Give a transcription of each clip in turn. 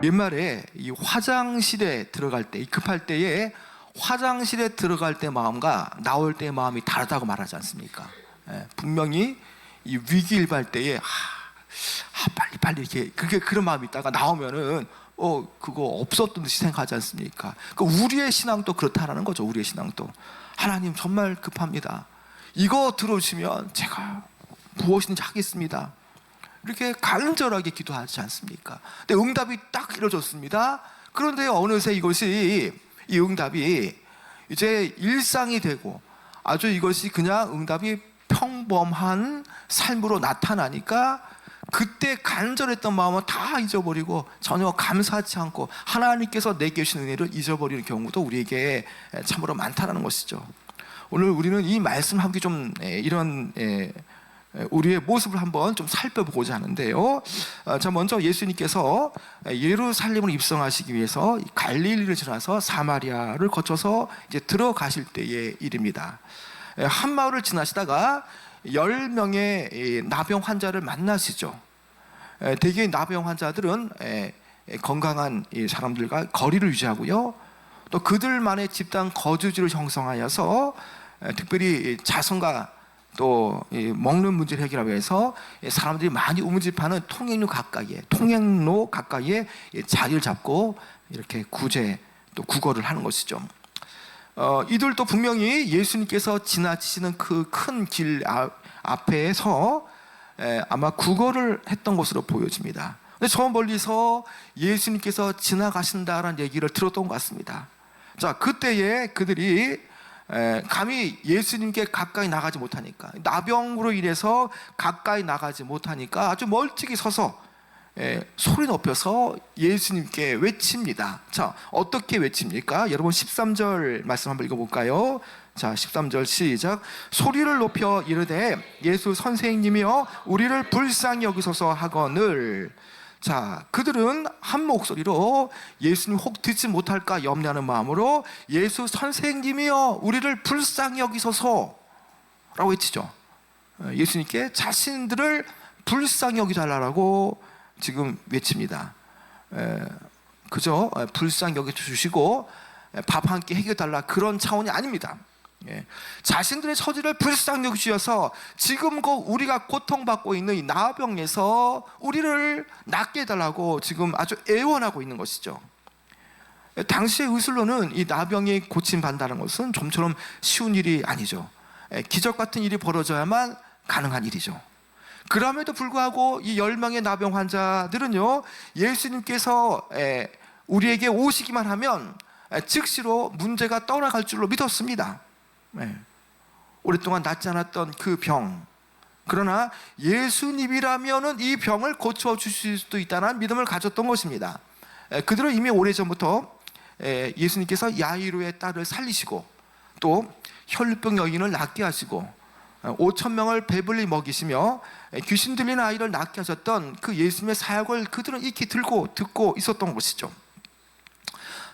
옛말에 이 화장실에 들어갈 때, 이 급할 때에 화장실에 들어갈 때 마음과 나올 때의 마음이 다르다고 말하지 않습니까? 분명히 이 위기일발 때에 빨리 이렇게 그런 마음이 있다가 나오면은 그거 없었던 듯이 생각하지 않습니까? 우리의 신앙도 그렇다라는 거죠. 우리의 신앙도 하나님 정말 급합니다. 이거 들어주시면 제가 무엇이든지 하겠습니다. 이렇게 간절하게 기도하지 않습니까? 근데 응답이 딱 이루어졌습니다. 그런데 어느새 이 응답이 이제 일상이 되고 아주 이것이 그냥 응답이 평범한 삶으로 나타나니까 그때 간절했던 마음은 다 잊어버리고 전혀 감사하지 않고 하나님께서 내게 주신 은혜를 잊어버리는 경우도 우리에게 참으로 많다는 것이죠. 오늘 우리는 이 말씀 함께 좀 이런 우리의 모습을 한번 좀 살펴보고자 하는데요. 자, 먼저 예수님께서 예루살렘으로 입성하시기 위해서 갈릴리를 지나서 사마리아를 거쳐서 이제 들어가실 때의 일입니다. 한 마을을 지나시다가 10명의 나병 환자를 만나시죠. 대개 나병 환자들은 건강한 사람들과 거리를 유지하고요, 또 그들만의 집단 거주지를 형성하여서 특별히 자선과 또 먹는 문제를 해결하기 위해서 사람들이 많이 우무집하는 통행로 가까이에 자리를 잡고 이렇게 구제 또 구걸을 하는 것이죠. 이들도 분명히 예수님께서 지나치시는 그 큰 길 앞에서 아마 구걸을 했던 것으로 보여집니다. 근데 저 멀리서 예수님께서 지나가신다라는 얘기를 들었던 것 같습니다. 자, 그때에 그들이 감히 예수님께 가까이 나가지 못하니까, 나병으로 인해서 가까이 나가지 못하니까 아주 멀찍이 서서 소리 높여서 예수님께 외칩니다. 자, 어떻게 외칩니까? 여러분 13절 말씀 한번 읽어볼까요? 자, 13절 시작. 소리를 높여 이르되 예수 선생님이여 우리를 불쌍히 여기소서 하거늘. 자, 그들은 한 목소리로 예수님 혹 듣지 못할까 염려하는 마음으로 예수 선생님이여 우리를 불쌍히 여기소서 라고 외치죠. 예수님께 자신들을 불쌍히 여기달라고 지금 외칩니다. 그저 불쌍히 여겨주시고 밥 한 끼 해결달라 그런 차원이 아닙니다. 자신들의 처지를 불쌍히 여기셔서 지금 우리가 고통받고 있는 이 나병에서 우리를 낫게 해달라고 지금 아주 애원하고 있는 것이죠. 당시의 의술로는 이 나병이 고침받는다는 것은 좀처럼 쉬운 일이 아니죠. 기적 같은 일이 벌어져야만 가능한 일이죠. 그럼에도 불구하고 이 10명의 나병 환자들은요, 예수님께서 우리에게 오시기만 하면 즉시로 문제가 떠나갈 줄로 믿었습니다. 오랫동안 낫지 않았던 그 병, 그러나 예수님이라면은 이 병을 고쳐 주실 수도 있다는 믿음을 가졌던 것입니다. 그들은 이미 오래전부터 예수님께서 야이로의 딸을 살리시고 또 혈루병 여인을 낫게 하시고 5,000명을 배불리 먹이시며 귀신 들린 아이를 낫게 하셨던 그 예수님의 사역을 그들은 익히 듣고 있었던 것이죠.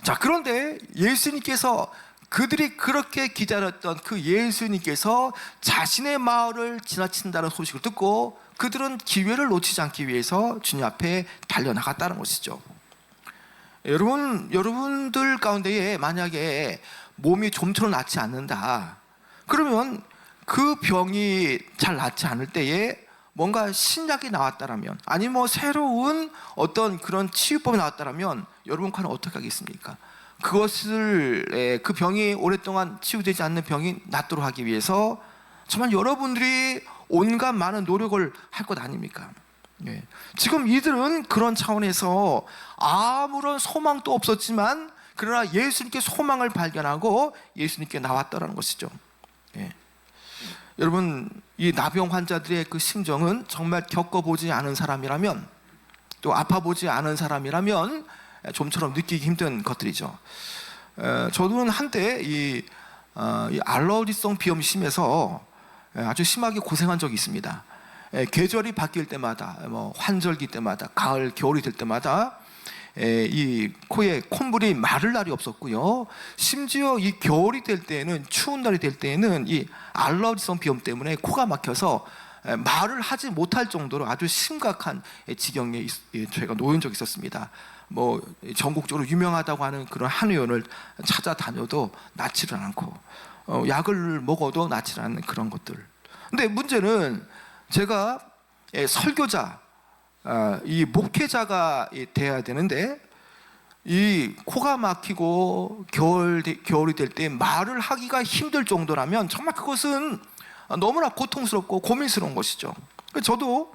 자, 그런데 예수님께서, 그들이 그렇게 기다렸던 그 예수님께서 자신의 마을을 지나친다는 소식을 듣고 그들은 기회를 놓치지 않기 위해서 주님 앞에 달려나갔다는 것이죠. 여러분들 가운데에 만약에 몸이 좀처럼 낫지 않는다, 그러면 그 병이 잘 낫지 않을 때에 뭔가 신약이 나왔다라면, 아니면 새로운 어떤 그런 치유법이 나왔다라면 여러분 과연 어떻게 하겠습니까? 그 병이 오랫동안 치유되지 않는 병이 낫도록 하기 위해서 정말 여러분들이 온갖 많은 노력을 할 것 아닙니까? 지금 이들은 그런 차원에서 아무런 소망도 없었지만 그러나 예수님께 소망을 발견하고 예수님께 나왔다라는 것이죠. 여러분, 이 나병 환자들의 그 심정은 정말 겪어보지 않은 사람이라면, 또 아파보지 않은 사람이라면 좀처럼 느끼기 힘든 것들이죠. 저는 한때 이 알러지성 비염이 심해서 아주 심하게 고생한 적이 있습니다. 계절이 바뀔 때마다, 환절기 때마다, 가을, 겨울이 될 때마다 이 코에 콧물이 마를 날이 없었고요, 심지어 이 겨울이 될 때에는, 추운 날이 될 때에는 이 알러지성 비염 때문에 코가 막혀서 말을 하지 못할 정도로 아주 심각한 지경에 제가 놓인 적이 있었습니다. 뭐 전국적으로 유명하다고 하는 그런 한의원을 찾아다녀도 낫지를 않고 약을 먹어도 낫지를 않는 그런 것들. 근데 문제는 제가 설교자, 이 목회자가 돼야 되는데 이 코가 막히고 겨울이 될 때 말을 하기가 힘들 정도라면 정말 그것은 너무나 고통스럽고 고민스러운 것이죠. 저도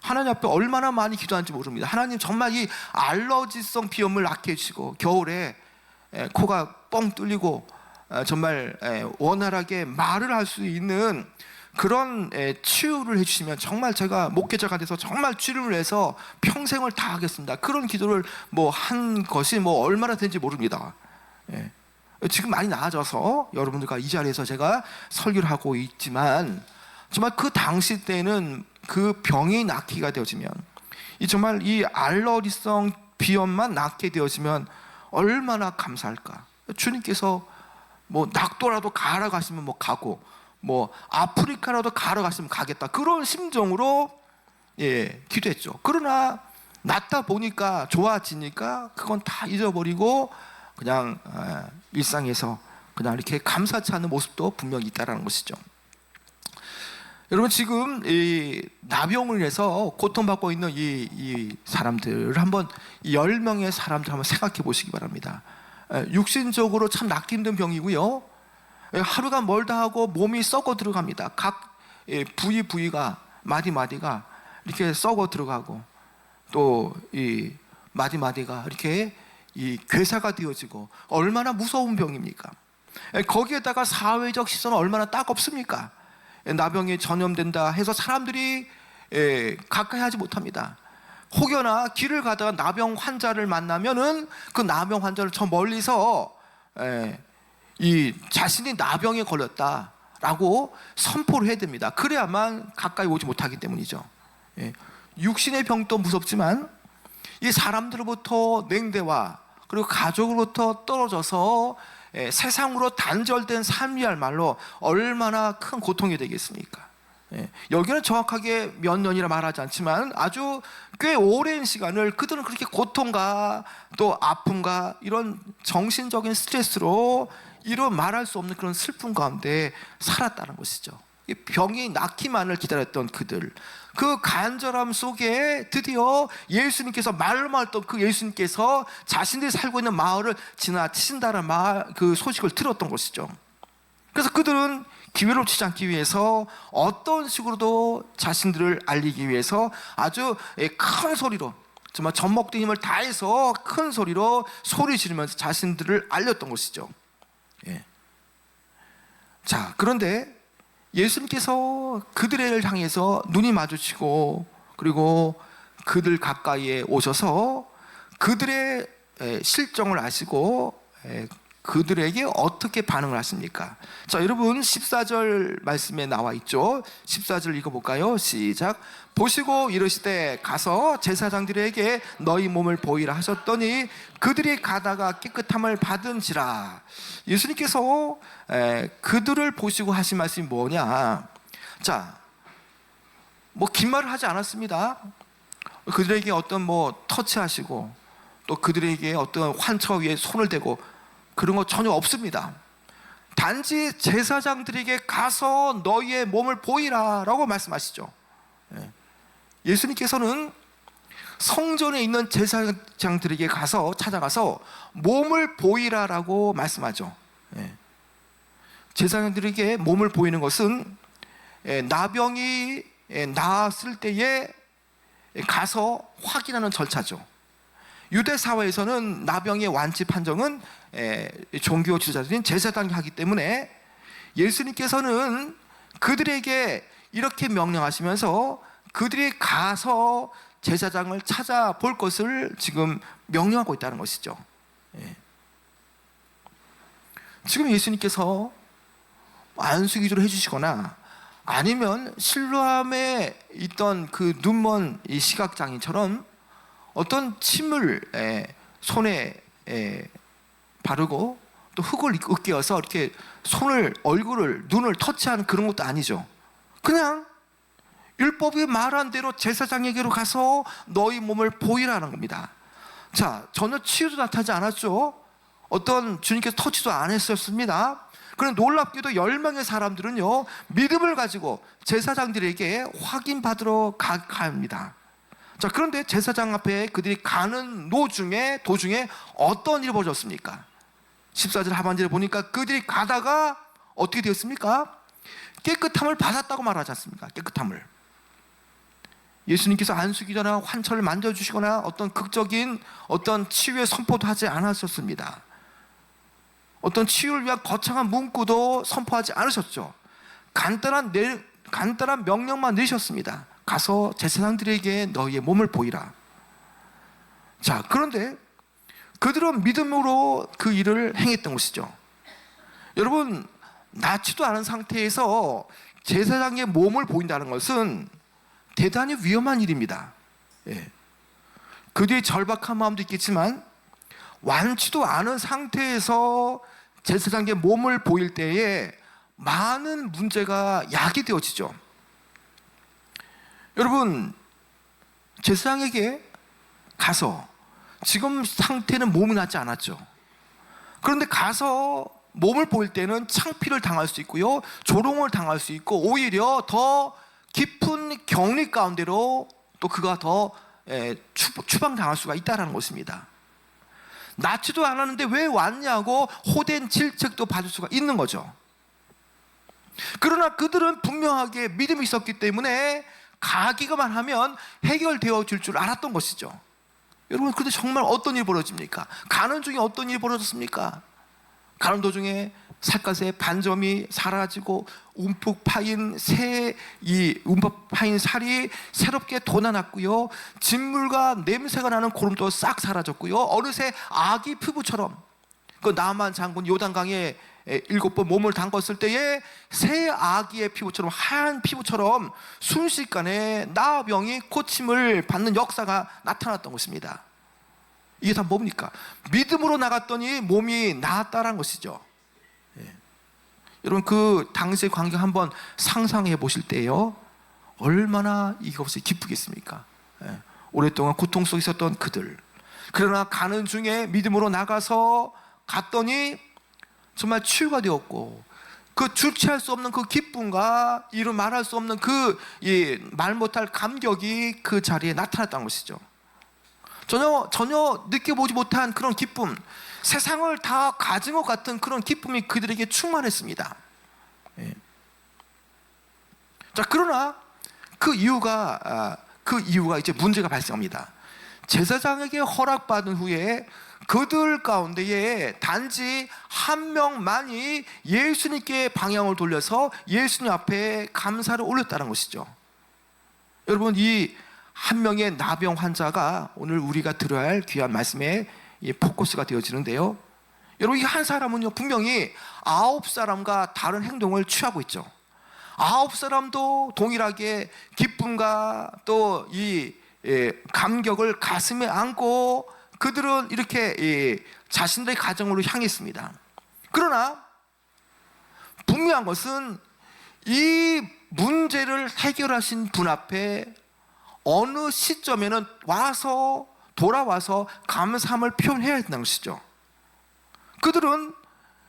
하나님 앞에 얼마나 많이 기도하는지 모릅니다. 하나님, 정말 이 알러지성 비염을 낫게 해주시고 겨울에 코가 뻥 뚫리고 정말 원활하게 말을 할 수 있는 그런 치유를 해주시면 정말 제가 목회자가 돼서 정말 주님을 위해서 평생을 다 하겠습니다. 그런 기도를 뭐 한 것이 뭐 얼마나 된지 모릅니다. 지금 많이 나아져서 여러분들과 이 자리에서 제가 설교를 하고 있지만 정말 그 당시 때는 그 병이 낫기가 되어지면 정말 이 알러지성 비염만 낫게 되어지면 얼마나 감사할까. 주님께서 뭐 낙도라도 가라 가시면 뭐 가고, 뭐 아프리카라도 가라 가시면 가겠다, 그런 심정으로 기도했죠. 그러나 낫다 보니까, 좋아지니까 그건 다 잊어버리고 그냥 일상에서 그냥 이렇게 감사치 않는 모습도 분명히 있다라는 것이죠. 여러분, 지금 이 나병을 인해서 고통받고 있는 이 사람들을 한번, 10명의 사람들 한번 생각해 보시기 바랍니다. 육신적으로 참 낫기 힘든 병이고요, 하루가 멀다 하고 몸이 썩어 들어갑니다. 각 부위가, 마디마디가 이렇게 썩어 들어가고, 또 이 마디마디가 이렇게 이 괴사가 되어지고, 얼마나 무서운 병입니까? 거기에다가 사회적 시선은 얼마나 따갑습니까? 나병에 전염된다 해서 사람들이 가까이 하지 못합니다. 혹여나 길을 가다가 나병 환자를 만나면은 그 나병 환자를 저 멀리서 이 자신이 나병에 걸렸다라고 선포를 해야 됩니다. 그래야만 가까이 오지 못하기 때문이죠. 육신의 병도 무섭지만 이 사람들로부터 냉대와 그리고 가족으로부터 떨어져서 세상으로 단절된 삶이야말로 얼마나 큰 고통이 되겠습니까? 여기는 정확하게 몇 년이라 말하지 않지만 아주 꽤 오랜 시간을 그들은 그렇게 고통과 또 아픔과 이런 정신적인 스트레스로 이런 말할 수 없는 그런 슬픔 가운데 살았다는 것이죠. 병이 낫기만을 기다렸던 그들, 그 간절함 속에 드디어 예수님께서 말로만 했던 그 예수님께서 자신들이 살고 있는 마을을 지나치신다는 그 소식을 들었던 것이죠. 그래서 그들은 기회를 놓치지 않기 위해서 어떤 식으로도 자신들을 알리기 위해서 아주 큰 소리로, 정말 젖먹던 힘을 다해서 큰 소리로 소리 지르면서 자신들을 알렸던 것이죠. 자, 그런데 예수님께서 그들을 향해서 눈이 마주치고, 그리고 그들 가까이에 오셔서 그들의 실정을 아시고 그들에게 어떻게 반응을 하십니까? 자, 여러분 14절 말씀에 나와 있죠. 14절 읽어볼까요? 시작. 보시고 이르시되 가서 제사장들에게 너희 몸을 보이라 하셨더니 그들이 가다가 깨끗함을 받은지라. 예수님께서 그들을 보시고 하신 말씀이 뭐냐? 자, 뭐 긴 말을 하지 않았습니다. 그들에게 어떤 뭐 터치하시고 또 그들에게 어떤 환처 위에 손을 대고 그런 거 전혀 없습니다. 단지 제사장들에게 가서 너희의 몸을 보이라 라고 말씀하시죠. 예수님께서는 성전에 있는 제사장들에게 찾아가서 몸을 보이라 라고 말씀하죠. 제사장들에게 몸을 보이는 것은 나병이 나았을 때에 가서 확인하는 절차죠. 유대 사회에서는 나병의 완치 판정은 종교 지도자들인 제사장이 하기 때문에 예수님께서는 그들에게 이렇게 명령하시면서 그들이 가서 제사장을 찾아볼 것을 지금 명령하고 있다는 것이죠. 지금 예수님께서 안수기도를 해주시거나 아니면 실로암에 있던 그 눈먼 이 시각장애인처럼 어떤 침을 손에 바르고 또 흙을 으깨어서 이렇게 손을, 얼굴을, 눈을 터치하는 그런 것도 아니죠. 그냥 율법이 말한 대로 제사장에게로 가서 너희 몸을 보이라는 겁니다. 자, 전혀 치유도 나타나지 않았죠. 어떤 주님께서 터치도 안 했었습니다. 그런데 놀랍게도 10명의 사람들은요, 믿음을 가지고 제사장들에게 확인받으러 갑니다. 자, 그런데 제사장 앞에 그들이 가는 도중에 어떤 일이 벌어졌습니까? 14절 하반절에 보니까 그들이 가다가 어떻게 되었습니까? 깨끗함을 받았다고 말하지 않습니까? 깨끗함을. 예수님께서 안수기도나 환철을 만져주시거나 어떤 극적인 어떤 치유의 선포도 하지 않았었습니다. 어떤 치유를 위한 거창한 문구도 선포하지 않으셨죠. 간단한 명령만 내셨습니다. 가서 제사장들에게 너희의 몸을 보이라. 자, 그런데 그들은 믿음으로 그 일을 행했던 것이죠. 여러분, 낫지도 않은 상태에서 제사장의 몸을 보인다는 것은 대단히 위험한 일입니다. 예. 그들의 절박한 마음도 있겠지만 완치도 않은 상태에서 제사장의 몸을 보일 때에 많은 문제가 야기되어지죠. 여러분, 제사장에게 가서 지금 상태는 몸이 낫지 않았죠. 그런데 가서 몸을 보일 때는 창피를 당할 수 있고요, 조롱을 당할 수 있고, 오히려 더 깊은 격리 가운데로 또 그가 더 추방당할 수가 있다는 것입니다. 낫지도 않았는데 왜 왔냐고 호된 질책도 받을 수가 있는 거죠. 그러나 그들은 분명하게 믿음이 있었기 때문에 가기만 하면 해결되어 줄 알았던 것이죠. 여러분, 그런데 정말 어떤 일이 벌어집니까? 가는 중에 어떤 일이 벌어졌습니까? 가는 도중에 살갗에 반점이 사라지고 움푹 파인 살이 새롭게 돋아났고요, 진물과 냄새가 나는 고름도 싹 사라졌고요, 어느새 아기 피부처럼, 그 나만 장군 요단강에 7번 몸을 담궜을 때에 새 아기의 피부처럼, 하얀 피부처럼 순식간에 나병이 고침을 받는 역사가 나타났던 것입니다. 이게 다 뭡니까? 믿음으로 나갔더니 몸이 나았다는 것이죠. 예. 여러분, 그 당시의 광경 한번 상상해 보실 때요, 얼마나 이것이 기쁘겠습니까? 예. 오랫동안 고통 속에 있었던 그들, 그러나 가는 중에 믿음으로 나가서 갔더니 정말 치유가 되었고, 그 주체할 수 없는 그 기쁨과 이루 말할 수 없는 그 말 못할 감격이 그 자리에 나타났다는 것이죠. 전혀 느껴보지 못한 그런 기쁨, 세상을 다 가진 것 같은 그런 기쁨이 그들에게 충만했습니다. 예. 자, 그러나 그 이유가 이제 문제가 발생합니다. 제사장에게 허락받은 후에 그들 가운데에 단지 한 명만이 예수님께 방향을 돌려서 예수님 앞에 감사를 올렸다는 것이죠. 여러분, 이 한 명의 나병 환자가 오늘 우리가 들어야 할 귀한 말씀의 포커스가 되어지는데요, 여러분, 이 한 사람은요, 분명히 9사람과 다른 행동을 취하고 있죠. 9사람도 동일하게 기쁨과 또 이 감격을 가슴에 안고 그들은 이렇게 자신들의 가정으로 향했습니다. 그러나 분명한 것은 이 문제를 해결하신 분 앞에 어느 시점에는 돌아와서 감사함을 표현해야 된다는 것이죠. 그들은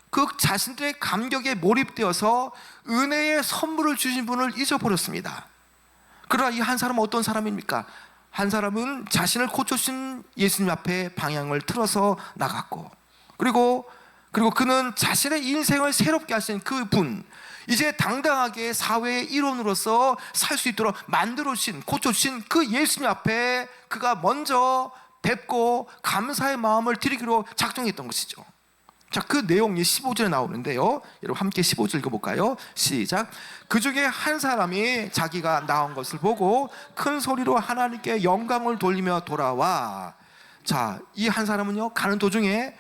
그 자신들의 감격에 몰입되어서 은혜의 선물을 주신 분을 잊어버렸습니다. 그러나 이 한 사람은 어떤 사람입니까? 한 사람은 자신을 고쳐주신 예수님 앞에 방향을 틀어서 나갔고, 그리고 그는 자신의 인생을 새롭게 하신 그 분, 이제 당당하게 사회의 일원으로서 살 수 있도록 만들어주신, 고쳐주신 그 예수님 앞에 그가 먼저 뵙고 감사의 마음을 드리기로 작정했던 것이죠. 자, 그 내용이 15절에 나오는데요, 여러분 함께 15절 읽어볼까요? 시작. 그 중에 한 사람이 자기가 나은 것을 보고 큰 소리로 하나님께 영광을 돌리며 돌아와. 자, 이 한 사람은요, 가는 도중에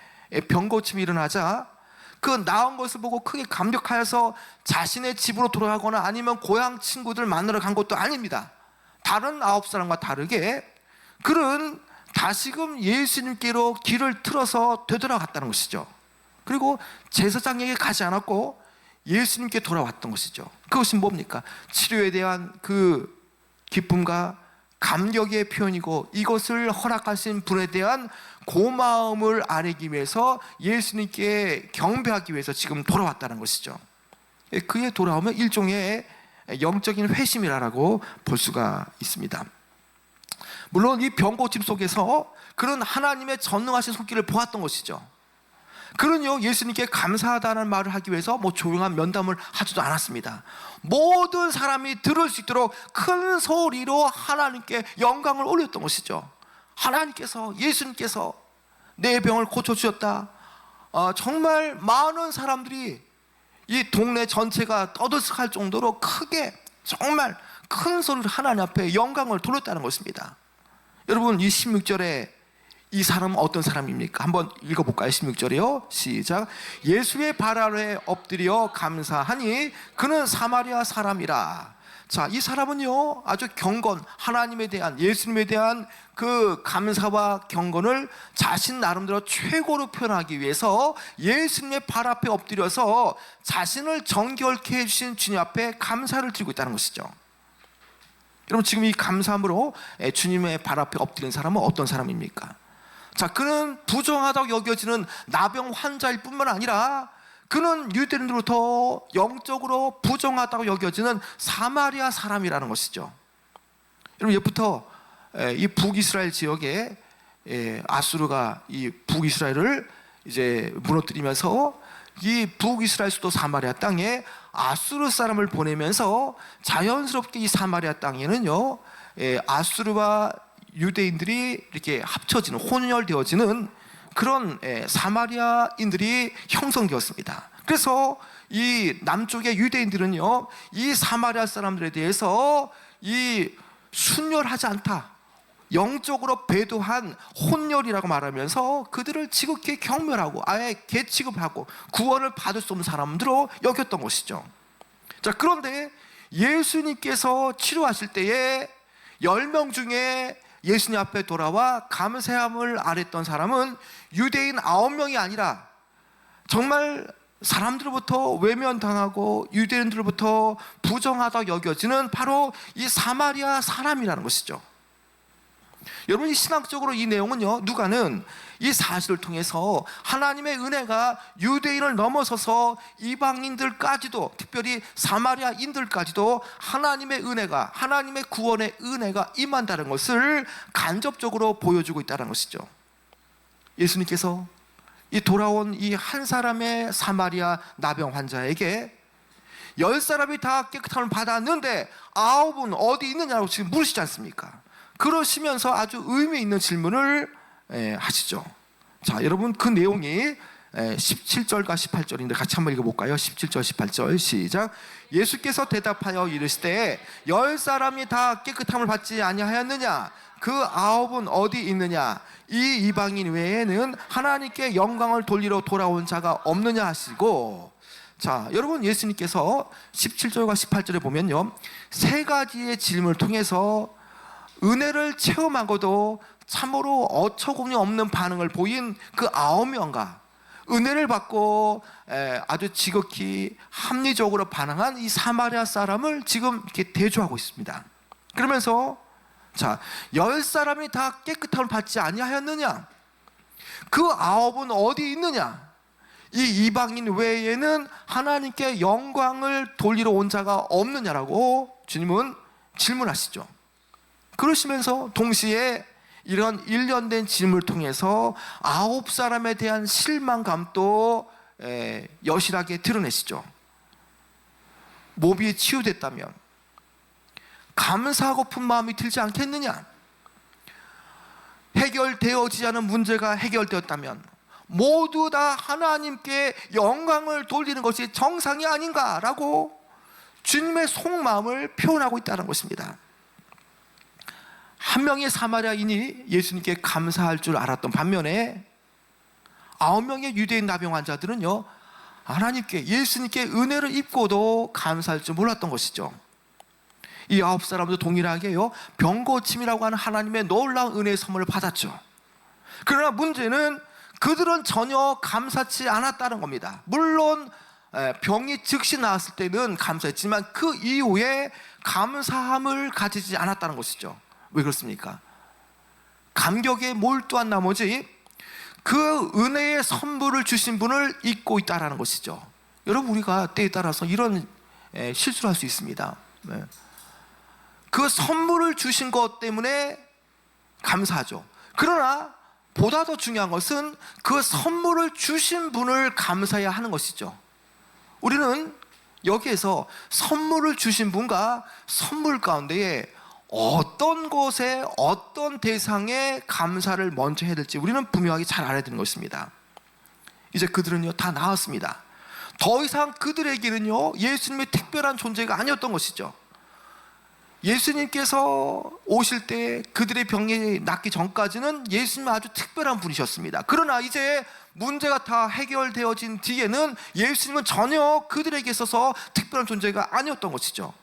병고침이 일어나자 그 나은 것을 보고 크게 감격하여서 자신의 집으로 돌아가거나 아니면 고향 친구들 만나러 간 것도 아닙니다. 다른 9사람과 다르게 그는 다시금 예수님께로 길을 틀어서 되돌아갔다는 것이죠. 그리고 제사장에게 가지 않았고 예수님께 돌아왔던 것이죠. 그것이 뭡니까? 치료에 대한 그 기쁨과 감격의 표현이고 이것을 허락하신 분에 대한 고마움을 아뢰기 위해서 예수님께 경배하기 위해서 지금 돌아왔다는 것이죠. 그의 돌아오면 일종의 영적인 회심이라고 볼 수가 있습니다. 물론 이 병고침 속에서 그런 하나님의 전능하신 손길을 보았던 것이죠. 그는요, 예수님께 감사하다는 말을 하기 위해서 조용한 면담을 하지도 않았습니다. 모든 사람이 들을 수 있도록 큰 소리로 하나님께 영광을 올렸던 것이죠. 하나님께서, 예수님께서 내 병을 고쳐주셨다. 정말 많은 사람들이 이 동네 전체가 떠들썩할 정도로 크게, 정말 큰 소리로 하나님 앞에 영광을 돌렸다는 것입니다. 여러분, 이 16절에 이 사람은 어떤 사람입니까? 한번 읽어볼까요? 16절이요. 시작. 예수의 발 아래 엎드려 감사하니 그는 사마리아 사람이라. 자, 이 사람은요, 아주 경건, 하나님에 대한, 예수님에 대한 그 감사와 경건을 자신 나름대로 최고로 표현하기 위해서 예수님의 발 앞에 엎드려서 자신을 정결케 해주신 주님 앞에 감사를 드리고 있다는 것이죠. 여러분, 지금 이 감사함으로 주님의 발 앞에 엎드린 사람은 어떤 사람입니까? 자, 그는 부정하다고 여겨지는 나병 환자일 뿐만 아니라 그는 유대인으로부터 영적으로 부정하다고 여겨지는 사마리아 사람이라는 것이죠. 여러분, 옛부터 이 북이스라엘 지역에 아수르가 이 북이스라엘을 이제 무너뜨리면서 이 북이스라엘 수도 사마리아 땅에 아수르 사람을 보내면서 자연스럽게 이 사마리아 땅에는요, 아수르와 유대인들이 이렇게 합쳐지는, 혼혈되어지는 그런 사마리아인들이 형성되었습니다. 그래서 이 남쪽의 유대인들은요, 이 사마리아 사람들에 대해서 이 순혈하지 않다, 영적으로 배도한 혼혈이라고 말하면서 그들을 지극히 경멸하고 아예 개취급하고 구원을 받을 수 없는 사람들로 여겼던 것이죠. 자, 그런데 예수님께서 치료하실 때에 10명 중에 예수님 앞에 돌아와 감사함을 아랬던 사람은 유대인 9명이 아니라 정말 사람들로부터 외면당하고 유대인들로부터 부정하다 여겨지는 바로 이 사마리아 사람이라는 것이죠. 여러분, 이 신학적으로 이 내용은요, 누가는 이 사실을 통해서 하나님의 은혜가 유대인을 넘어서서 이방인들까지도, 특별히 사마리아인들까지도 하나님의 은혜가, 하나님의 구원의 은혜가 임한다는 것을 간접적으로 보여주고 있다는 것이죠. 예수님께서 이 돌아온 이 한 사람의 사마리아 나병 환자에게 10사람이 다 깨끗함을 받았는데 9은 어디 있느냐고 지금 물으시지 않습니까? 그러시면서 아주 의미 있는 질문을 하시죠. 자, 여러분, 그 내용이 17절과 18절인데 같이 한번 읽어볼까요? 17절 18절 시작. 예수께서 대답하여 이르시되 10사람이 다 깨끗함을 받지 아니하였느냐? 그 9은 어디 있느냐? 이 이방인 외에는 하나님께 영광을 돌리러 돌아온 자가 없느냐 하시고, 자, 여러분, 예수님께서 17절과 18절에 보면요, 세 가지의 질문을 통해서 은혜를 체험하고도 참으로 어처구니 없는 반응을 보인 그 9명과 은혜를 받고 아주 지극히 합리적으로 반응한 이 사마리아 사람을 지금 이렇게 대조하고 있습니다. 그러면서, 자, 10사람이 다 깨끗함을 받지 아니하였느냐? 그 9은 어디 있느냐? 이 이방인 외에는 하나님께 영광을 돌리러 온 자가 없느냐라고 주님은 질문하시죠. 그러시면서 동시에 이런 일련된 질문을 통해서 9사람에 대한 실망감도 여실하게 드러내시죠. 몸이 치유됐다면 감사하고픈 마음이 들지 않겠느냐? 해결되어지지 않은 문제가 해결되었다면 모두 다 하나님께 영광을 돌리는 것이 정상이 아닌가라고 주님의 속마음을 표현하고 있다는 것입니다. 한 명의 사마리아인이 예수님께 감사할 줄 알았던 반면에 9명의 유대인 나병 환자들은요, 하나님께, 예수님께 은혜를 입고도 감사할 줄 몰랐던 것이죠. 이 9사람도 동일하게요, 병고침이라고 하는 하나님의 놀라운 은혜의 선물을 받았죠. 그러나 문제는 그들은 전혀 감사치 않았다는 겁니다. 물론 병이 즉시 나았을 때는 감사했지만 그 이후에 감사함을 가지지 않았다는 것이죠. 왜 그렇습니까? 감격에 몰두한 나머지 그 은혜의 선물을 주신 분을 잊고 있다라는 것이죠. 여러분, 우리가 때에 따라서 이런 실수를 할 수 있습니다. 그 선물을 주신 것 때문에 감사하죠. 그러나 보다 더 중요한 것은 그 선물을 주신 분을 감사해야 하는 것이죠. 우리는 여기에서 선물을 주신 분과 선물 가운데에 어떤 것에 어떤 대상에 감사를 먼저 해야 될지 우리는 분명하게 잘 알아야 되는 것입니다. 이제 그들은요 다 나았습니다. 더 이상 그들에게는요 예수님의 특별한 존재가 아니었던 것이죠. 예수님께서 오실 때 그들의 병이 낫기 전까지는 예수님은 아주 특별한 분이셨습니다. 그러나 이제 문제가 다 해결되어진 뒤에는 예수님은 전혀 그들에게 있어서 특별한 존재가 아니었던 것이죠.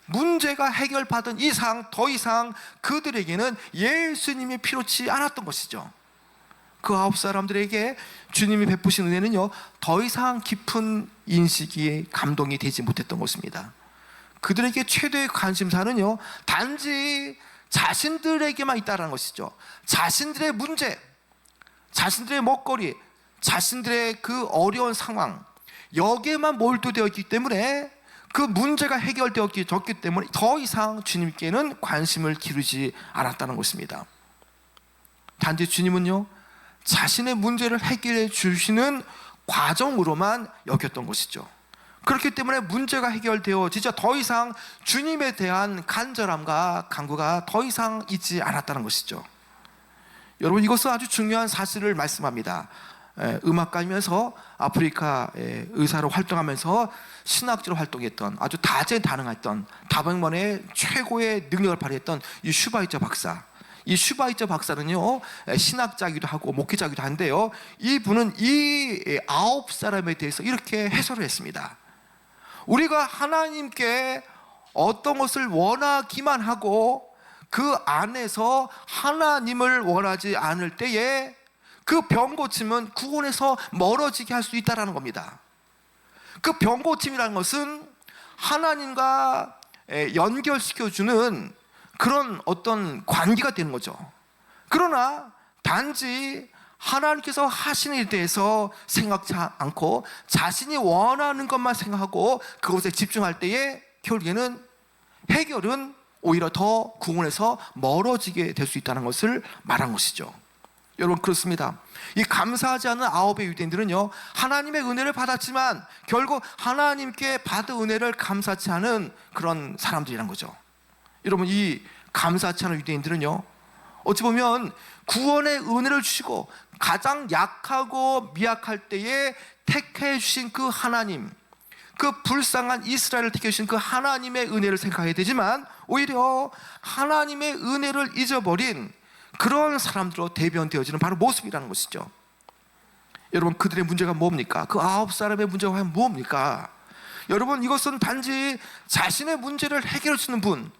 문제가 해결받은 이상 더 이상 그들에게는 예수님이 필요치 않았던 것이죠. 그 9사람들에게 주님이 베푸신 은혜는요 더 이상 깊은 인식이 감동이 되지 못했던 것입니다. 그들에게 최대의 관심사는요 단지 자신들에게만 있다는 것이죠. 자신들의 문제, 자신들의 먹거리, 자신들의 그 어려운 상황, 여기에만 몰두되어 있기 때문에 그 문제가 해결되었기 때문에 더 이상 주님께는 관심을 기르지 않았다는 것입니다. 단지 주님은요 자신의 문제를 해결해 주시는 과정으로만 여겼던 것이죠. 그렇기 때문에 문제가 해결되어지자 더 이상 주님에 대한 간절함과 간구가 더 이상 있지 않았다는 것이죠. 여러분, 이것은 아주 중요한 사실을 말씀합니다. 음악가이면서 아프리카 의사로 활동하면서 신학자로 활동했던 아주 다재다능했던 다방면의 최고의 능력을 발휘했던 이 슈바이처 박사. 이 슈바이처 박사는요 신학자이기도 하고 목회자이기도 한데요, 이분은 이 9사람에 대해서 이렇게 해설을 했습니다. 우리가 하나님께 어떤 것을 원하기만 하고 그 안에서 하나님을 원하지 않을 때에 그 병 고침은 구원에서 멀어지게 할 수 있다는 겁니다. 그 병 고침이라는 것은 하나님과 연결시켜주는 그런 어떤 관계가 되는 거죠. 그러나 단지 하나님께서 하시는 일에 대해서 생각지 않고 자신이 원하는 것만 생각하고 그것에 집중할 때에 결국에는 해결은 오히려 더 구원에서 멀어지게 될 수 있다는 것을 말한 것이죠. 여러분, 그렇습니다. 이 감사하지 않는 9의 유대인들은요 하나님의 은혜를 받았지만 결국 하나님께 받은 은혜를 감사치 않은 그런 사람들이란 거죠. 여러분, 이 감사치 않은 유대인들은요 어찌 보면 구원의 은혜를 주시고 가장 약하고 미약할 때에 택해 주신 그 하나님, 그 불쌍한 이스라엘을 택해 주신 그 하나님의 은혜를 생각해야 되지만 오히려 하나님의 은혜를 잊어버린 그런 사람들로 대변되어지는 바로 모습이라는 것이죠. 여러분, 그들의 문제가 뭡니까? 그 9사람의 문제가 과연 뭡니까? 여러분, 이것은 단지 자신의 문제를 해결해 주는 분,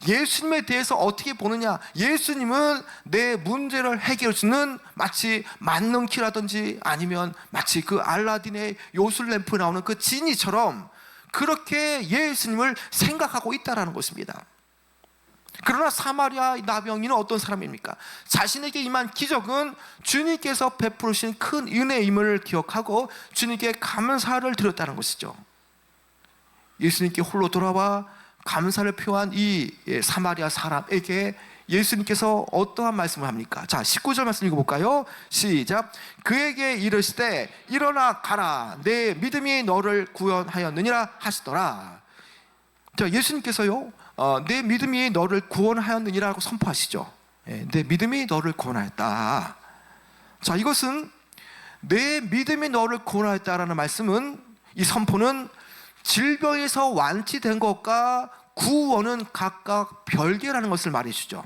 예수님에 대해서 어떻게 보느냐, 예수님은 내 문제를 해결해 주는 마치 만능키라든지 아니면 마치 그 알라딘의 요술램프 나오는 그 지니처럼 그렇게 예수님을 생각하고 있다는 것입니다. 그러나 사마리아 나병인은 어떤 사람입니까? 자신에게 임한 기적은 주님께서 베푸신 큰 은혜임을 기억하고 주님께 감사를 드렸다는 것이죠. 예수님께 홀로 돌아와 감사를 표한 이 사마리아 사람에게 예수님께서 어떠한 말씀을 합니까? 자, 19절 말씀 읽어볼까요? 시작. 그에게 이르시되 일어나 가라, 내 믿음이 너를 구원하였느니라 하시더라. 자, 예수님께서요 내 믿음이 너를 구원하였느니라고 선포하시죠. 내 믿음이 너를 구원하였다. 자, 이것은 내 믿음이 너를 구원하였다라는 말씀은, 이 선포는 질병에서 완치된 것과 구원은 각각 별개라는 것을 말해주죠.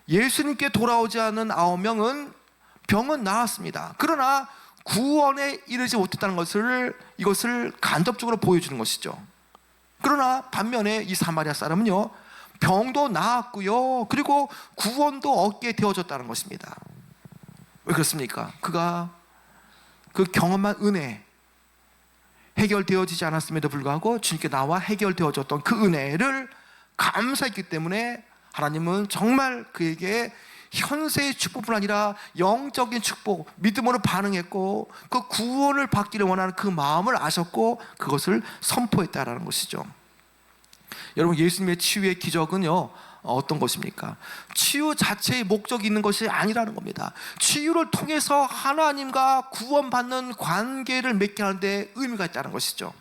예수님께 돌아오지 않은 9명은 병은 나았습니다. 그러나 구원에 이르지 못했다는 것을, 이것을 간접적으로 보여주는 것이죠. 그러나 반면에 이 사마리아 사람은요 병도 나았고요 그리고 구원도 얻게 되어졌다는 것입니다. 왜 그렇습니까? 그가 그 경험한 은혜, 해결되어지지 않았음에도 불구하고 주님께 나와 해결되어졌던 그 은혜를 감사했기 때문에 하나님은 정말 그에게 현세의 축복뿐 아니라 영적인 축복, 믿음으로 반응했고 그 구원을 받기를 원하는 그 마음을 아셨고 그것을 선포했다라는 것이죠. 여러분, 예수님의 치유의 기적은요, 어떤 것입니까? 치유 자체의 목적이 있는 것이 아니라는 겁니다. 치유를 통해서 하나님과 구원받는 관계를 맺게 하는데 의미가 있다는 것이죠.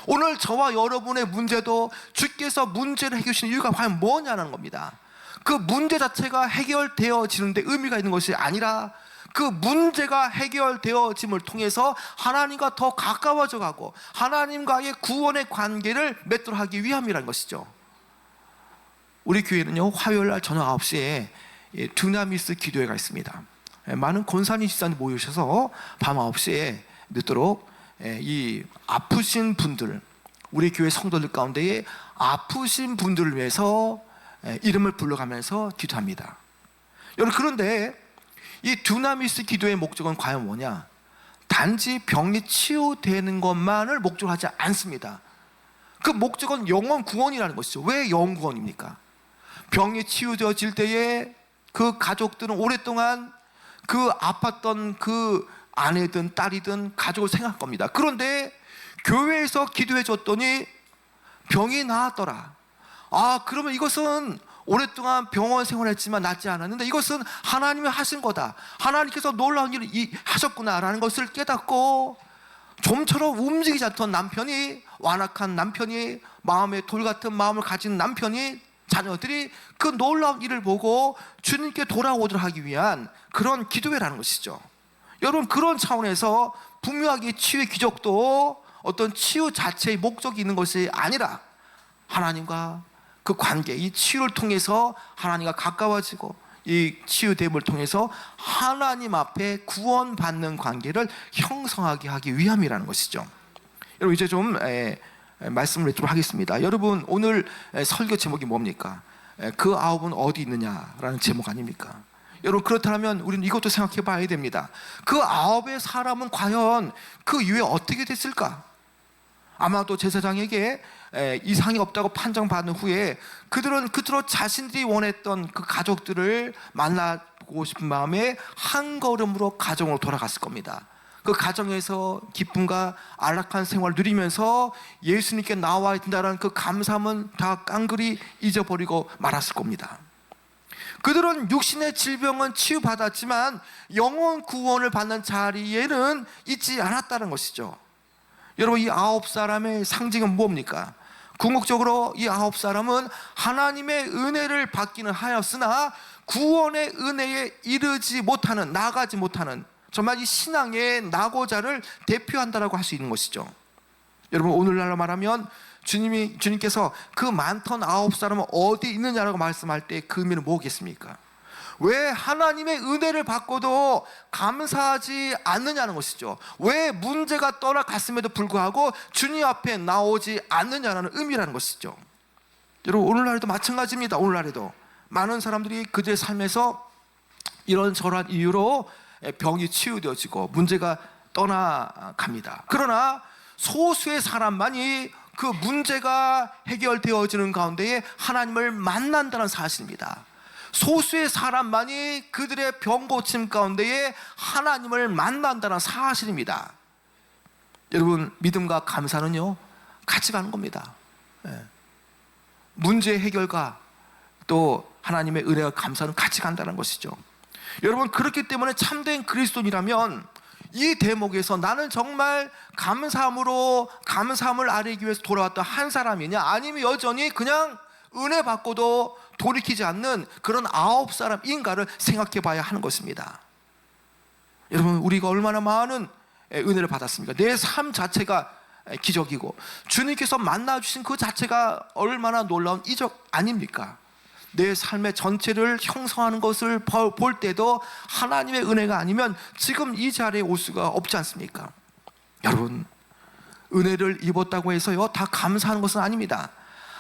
오늘 저와 여러분의 문제도 주께서 문제를 해결해 주시는 이유가 과연 뭐냐는 겁니다. 그 문제 자체가 해결되어지는데 의미가 있는 것이 아니라 그 문제가 해결되어짐을 통해서 하나님과 더 가까워져 가고 하나님과의 구원의 관계를 맺도록 하기 위함이라는 것이죠. 우리 교회는요, 화요일날 저녁 9시에 두나미스 기도회가 있습니다. 많은 권사님 집사님 모이셔서 밤 9시에 늦도록 이 아프신 분들, 우리 교회 성도들 가운데에 아프신 분들을 위해서 이름을 불러가면서 기도합니다. 여러분, 그런데 이 두나미스 기도의 목적은 과연 뭐냐? 단지 병이 치유되는 것만을 목적으로 하지 않습니다. 그 목적은 영혼 구원이라는 것이죠. 왜 영혼 구원입니까? 병이 치유되어질 때에 그 가족들은 오랫동안 그 아팠던 그 아내든 딸이든 가족을 생각할 겁니다. 그런데 교회에서 기도해 줬더니 병이 나았더라. 그러면 이것은 오랫동안 병원 생활했지만 낫지 않았는데 이것은 하나님이 하신 거다. 하나님께서 놀라운 일을 하셨구나라는 것을 깨닫고 좀처럼 움직이지 않던 남편이, 완악한 남편이, 마음에 돌 같은 마음을 가진 남편이, 자녀들이 그 놀라운 일을 보고 주님께 돌아오도록 하기 위한 그런 기도회라는 것이죠. 여러분, 그런 차원에서 분명하게 치유의 기적도 어떤 치유 자체의 목적이 있는 것이 아니라 하나님과 그 관계, 이 치유를 통해서 하나님과 가까워지고 이 치유됨을 통해서 하나님 앞에 구원받는 관계를 형성하게 하기 위함이라는 것이죠. 여러분, 이제 좀 말씀을 좀 하겠습니다. 여러분, 오늘 설교 제목이 뭡니까? 그 아홉은 어디 있느냐라는 제목 아닙니까? 여러분, 그렇다면 우리는 이것도 생각해 봐야 됩니다. 그 아홉의 사람은 과연 그 이후에 어떻게 됐을까? 아마도 제사장에게 이상이 없다고 판정받은 후에 그들은 그토록 자신들이 원했던 그 가족들을 만나고 싶은 마음에 한 걸음으로 가정으로 돌아갔을 겁니다. 그 가정에서 기쁨과 안락한 생활을 누리면서 예수님께 나와야 된다는 그 감사함은 다 깡그리 잊어버리고 말았을 겁니다. 그들은 육신의 질병은 치유받았지만 영혼 구원을 받는 자리에는 있지 않았다는 것이죠. 여러분, 이 9사람의 상징은 뭡니까? 궁극적으로 이 9사람은 하나님의 은혜를 받기는 하였으나 구원의 은혜에 이르지 못하는, 나아가지 못하는 정말 이 신앙의 낙오자를 대표한다라고 할 수 있는 것이죠. 여러분, 오늘날로 말하면 주님께서 그 많던 9사람은 어디 있느냐라고 말씀할 때 그 의미는 뭐겠습니까? 왜 하나님의 은혜를 받고도 감사하지 않느냐는 것이죠. 왜 문제가 떠나갔음에도 불구하고 주님 앞에 나오지 않느냐는 의미라는 것이죠. 여러분, 오늘날에도 마찬가지입니다. 오늘날에도 많은 사람들이 그들의 삶에서 이런저런 이유로 병이 치유되어지고 문제가 떠나갑니다. 그러나 소수의 사람만이 그 문제가 해결되어지는 가운데에 하나님을 만난다는 사실입니다. 소수의 사람만이 그들의 병 고침 가운데에 하나님을 만난다는 사실입니다. 여러분, 믿음과 감사는요, 같이 가는 겁니다. 문제 해결과 또 하나님의 은혜와 감사는 같이 간다는 것이죠. 여러분, 그렇기 때문에 참된 그리스도인이라면 이 대목에서 나는 정말 감사함을 아뢰기 위해서 돌아왔던 한 사람이냐, 아니면 여전히 그냥 은혜 받고도 돌이키지 않는 그런 9사람인가를 생각해 봐야 하는 것입니다. 여러분, 우리가 얼마나 많은 은혜를 받았습니까? 내 삶 자체가 기적이고 주님께서 만나주신 그 자체가 얼마나 놀라운 이적 아닙니까? 내 삶의 전체를 형성하는 것을 볼 때도 하나님의 은혜가 아니면 지금 이 자리에 올 수가 없지 않습니까? 여러분, 은혜를 입었다고 해서요 다 감사하는 것은 아닙니다.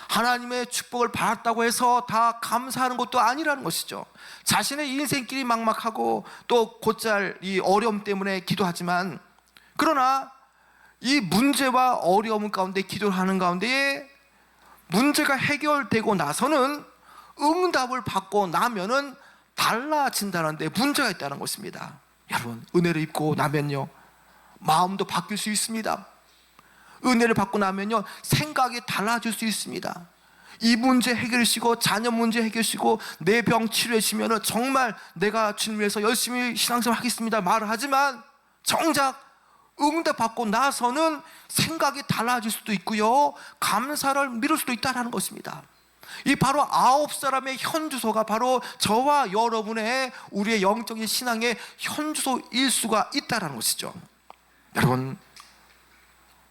하나님의 축복을 받았다고 해서 다 감사하는 것도 아니라는 것이죠. 자신의 인생길이 막막하고 또 곧잘 이 어려움 때문에 기도하지만, 그러나 이 문제와 어려움 가운데 기도를 하는 가운데에 문제가 해결되고 나서는 응답을 받고 나면은 달라진다는데 문제가 있다는 것입니다. 여러분, 은혜를 입고 나면요, 마음도 바뀔 수 있습니다. 은혜를 받고 나면요, 생각이 달라질 수 있습니다. 이 문제 해결시고 자녀 문제 해결시고 내 병 치료해주시면 정말 내가 주님 위해서 열심히 신앙생활 하겠습니다 말을 하지만 정작 응답받고 나서는 생각이 달라질 수도 있고요, 감사를 미룰 수도 있다는 것입니다. 이 바로 9사람의 현주소가 바로 저와 여러분의 우리의 영적인 신앙의 현주소일 수가 있다는 것이죠. 여러분,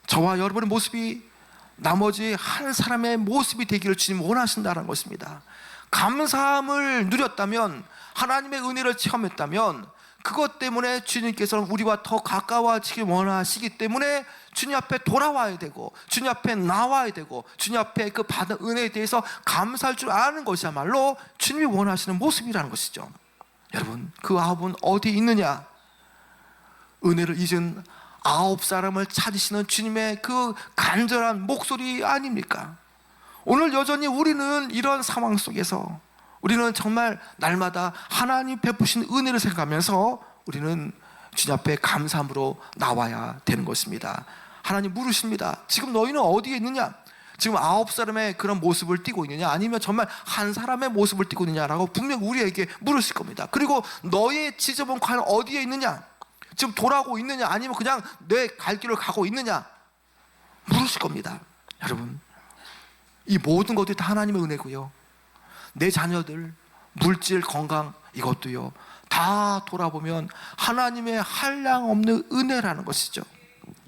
저와 여러분의 모습이 나머지 한 사람의 모습이 되기를 주님 원하신다는 것입니다. 감사함을 누렸다면, 하나님의 은혜를 체험했다면 그것 때문에 주님께서는 우리와 더 가까워지길 원하시기 때문에 주님 앞에 돌아와야 되고 주님 앞에 나와야 되고 주님 앞에 그 받은 은혜에 대해서 감사할 줄 아는 것이야말로 주님이 원하시는 모습이라는 것이죠. 여러분, 그 9은 어디에 있느냐? 은혜를 잊은 9사람을 찾으시는 주님의 그 간절한 목소리 아닙니까? 오늘 여전히 우리는 이런 상황 속에서 우리는 정말 날마다 하나님 베푸신 은혜를 생각하면서 우리는 주님 앞에 감사함으로 나와야 되는 것입니다. 하나님 물으십니다. 지금 너희는 어디에 있느냐? 지금 9사람의 그런 모습을 띠고 있느냐? 아니면 정말 한 사람의 모습을 띠고 있느냐라고 분명 우리에게 물으실 겁니다. 그리고 너의 지점은 과연 어디에 있느냐? 지금 돌아오고 있느냐? 아니면 그냥 내 갈 길을 가고 있느냐? 물으실 겁니다. 여러분, 이 모든 것들이 다 하나님의 은혜고요, 내 자녀들, 물질, 건강, 이것도요 다 돌아보면 하나님의 한량없는 은혜라는 것이죠.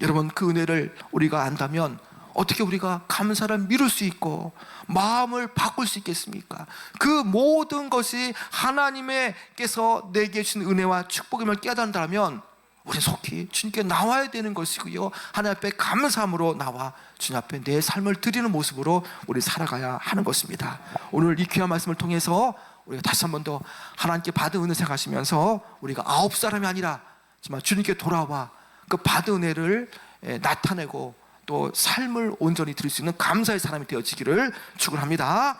여러분, 그 은혜를 우리가 안다면 어떻게 우리가 감사를 미룰 수 있고 마음을 바꿀 수 있겠습니까? 그 모든 것이 하나님께서 내게 주신 은혜와 축복임을 깨닫는다면 우리 속히 주님께 나와야 되는 것이고요, 하나님 앞에 감사함으로 나와 주님 앞에 내 삶을 드리는 모습으로 우리 살아가야 하는 것입니다. 오늘 이 귀한 말씀을 통해서 우리가 다시 한 번 더 하나님께 받은 은혜 생각하시면서 우리가 9사람이 아니라 정말 주님께 돌아와 그 받은 은혜를 나타내고 또 삶을 온전히 드릴 수 있는 감사의 사람이 되어지기를 축원합니다.